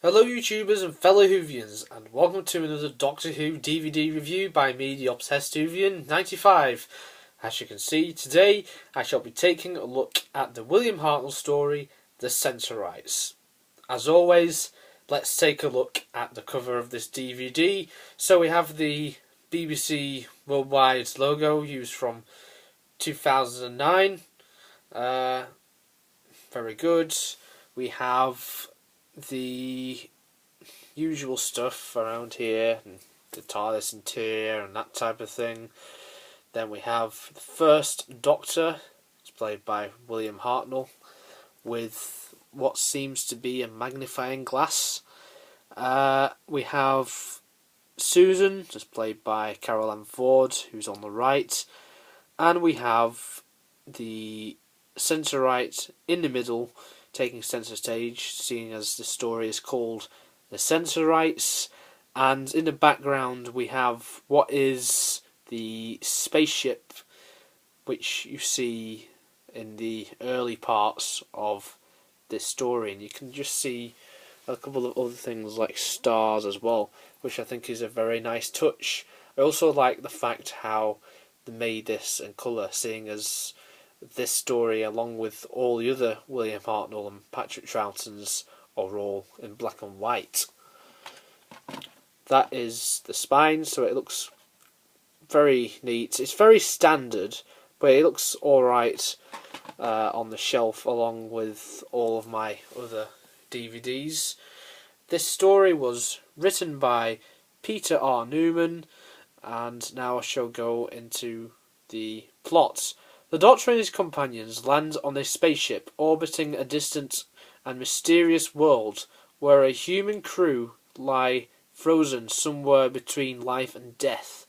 Hello YouTubers and fellow Whovians, and welcome to another Doctor Who DVD review by me, the Obsessed Whovian 95. As you can see, today I shall be taking a look at the William Hartnell story, The Sensorites. As always, let's take a look at the cover of this DVD. So we have the BBC Worldwide logo used from 2009. Very good. We have the usual stuff around here, and the TARDIS and Tyr and that type of thing. Then we have the first Doctor, it's played by William Hartnell, with what seems to be a magnifying glass. We have Susan, just played by Carole Ford, who's on the right, and we have the Sensorite in the middle, taking centre stage, seeing as the story is called The Sensorites, and in the background we have what is the spaceship which you see in the early parts of this story, and you can just see a couple of other things like stars as well, which I think is a very nice touch. I also like the fact how they made this in colour, seeing as this story, along with all the other William Hartnell and Patrick Troughton's, are all in black and white. That is the spine, so it looks very neat. It's very standard, but it looks alright on the shelf along with all of my other DVDs. This story was written by Peter R. Newman, and now I shall go into the plot. The Doctor and his companions land on a spaceship orbiting a distant and mysterious world where a human crew lie frozen somewhere between life and death.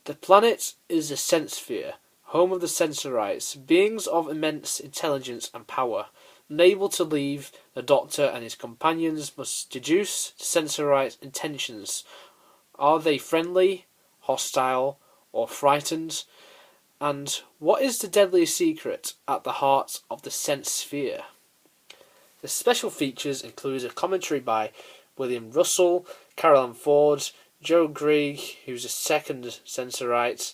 The planet is a Sensphere, home of the Sensorites, beings of immense intelligence and power. Unable to leave, the Doctor and his companions must deduce the Sensorite intentions. Are they friendly, hostile, or frightened? And what is the deadly secret at the heart of the Sensphere? The special features include a commentary by William Russell, Carole Ford, Joe Grigg, who's a second Sensorite,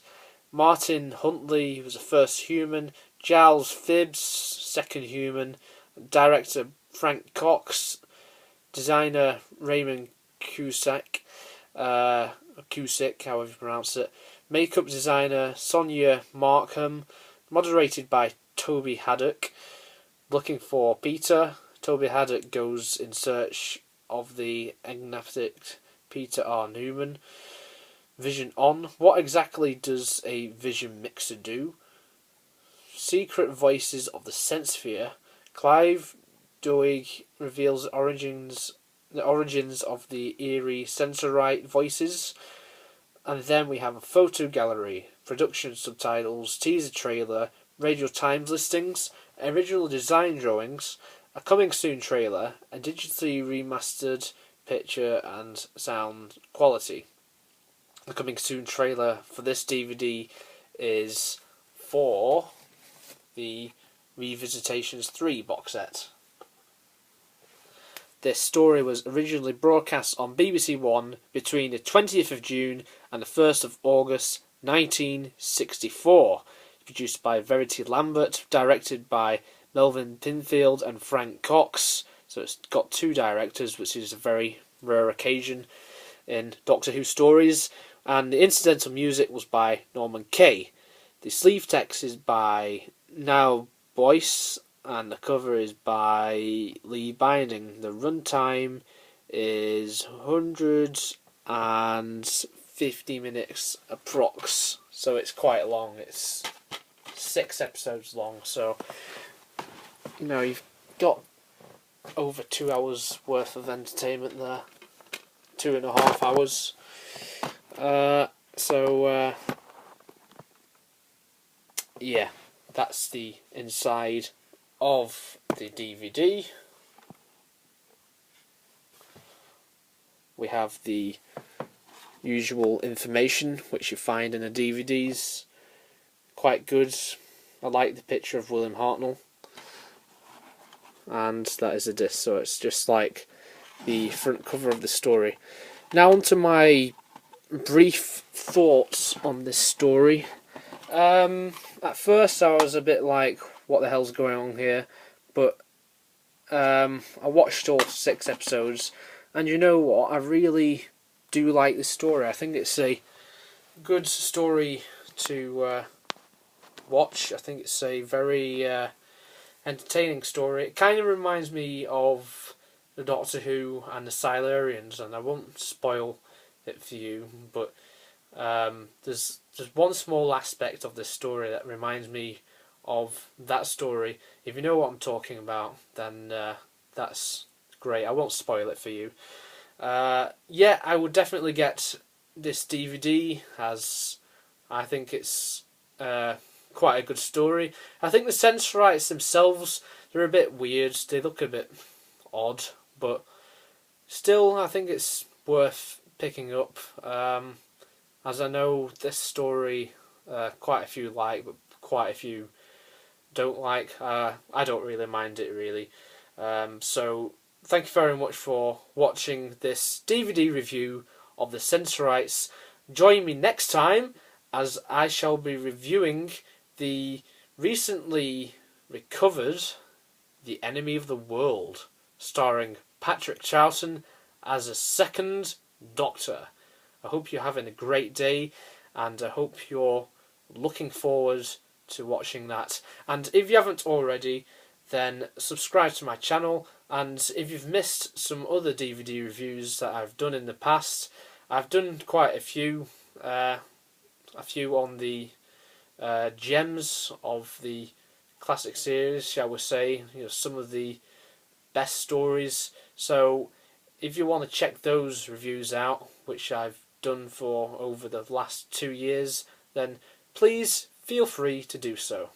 Martin Huntley, who was a first human, Giles Phibbs, second human, director Frank Cox, designer Raymond Cusick, however you pronounce it, makeup designer Sonia Markham, moderated by Toby Haddock. Looking for Peter, Toby Haddock goes in search of the enigmatic Peter R. Newman. Vision on. What exactly does a vision mixer do? Secret voices of the Sensphere. Clive Doig reveals the origins of the eerie Sensorite voices. And then we have a photo gallery, production subtitles, teaser trailer, Radio Times listings, original design drawings, a coming soon trailer, a digitally remastered picture and sound quality. The coming soon trailer for this DVD is for the Revisitations 3 box set. This story was originally broadcast on BBC One between the 20th of June and the 1st of August 1964. Produced by Verity Lambert, directed by Melvin Pinfield and Frank Cox. So it's got two directors, which is a very rare occasion in Doctor Who stories. And the incidental music was by Norman Kay. The sleeve text is by Now Boyce, and the cover is by Lee Binding. The runtime is 150 minutes approx, so it's quite long. It's 6 episodes long, so you know you've got over 2 hours worth of entertainment there. 2.5 hours. Yeah, that's the inside of the DVD. We have the usual information which you find in the DVDs. Quite good. I like the picture of William Hartnell. And that is a disc, so it's just like the front cover of the story. Now onto my brief thoughts on this story. At first I was a bit like, what the hell's going on here? But I watched all 6 episodes, and you know what? I really do like this story. I think it's a good story to watch. I think it's a very entertaining story. It kind of reminds me of the Doctor Who and the Silurians, and I won't spoil it for you, but there's one small aspect of this story that reminds me of that story. If you know what I'm talking about, then that's great. I won't spoil it for you. Yeah, I would definitely get this DVD, as I think it's quite a good story. I think the Sensorites themselves, they're a bit weird. They look a bit odd, but still I think it's worth picking up. As I know this story quite a few like, but quite a few don't like. I don't really mind it really. So thank you very much for watching this DVD review of the Sensorites. Join me next time as I shall be reviewing the recently recovered The Enemy of the World, starring Patrick Troughton as a second Doctor. I hope you're having a great day, and I hope you're looking forward to watching that. And if you haven't already, then subscribe to my channel, and if you've missed some other DVD reviews that I've done in the past, I've done quite a few on the gems of the classic series, shall we say, some of the best stories. So if you want to check those reviews out, which I've done for over the last 2 years, then please feel free to do so.